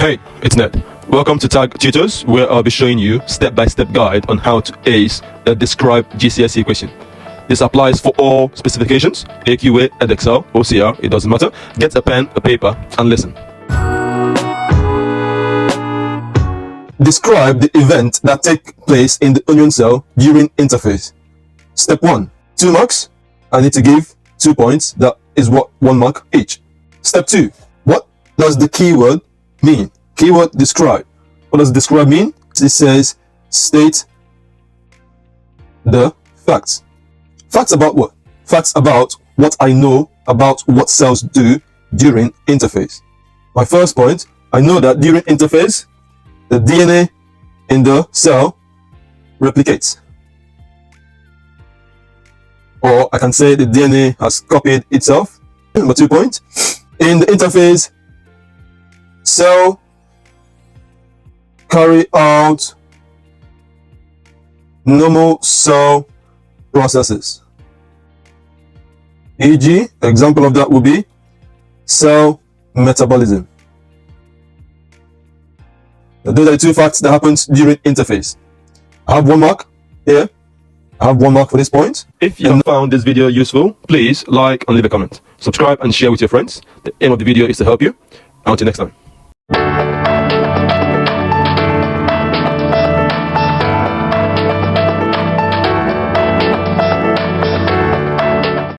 Hey, it's Ned. Welcome to Tag Tutors, where I'll be showing you step-by-step guide on how to ace the Describe GCSE question. This applies for all specifications, AQA, EdXL, OCR, it doesn't matter. Get a pen, a paper, and listen. Describe the event that takes place in the onion cell during interphase. Step 1. 2 marks. I need to give 2 points. That is what 1 mark each. Step 2. What does the keyword mean? Keyword describe. What does describe mean? It says state the facts. Facts about what? Facts about what I know about what cells do during interphase. My first point, I know that during interphase, the DNA in the cell replicates. Or I can say the DNA has copied itself. Number 2 point, in the interphase, cell carry out normal cell processes. E.g., example of that would be cell metabolism. Those are the 2 facts that happens during interphase. I have 1 mark here. I have 1 mark for this point. If you found this video useful, please like and leave a comment. Subscribe and share with your friends. The aim of the video is to help you. Until next time.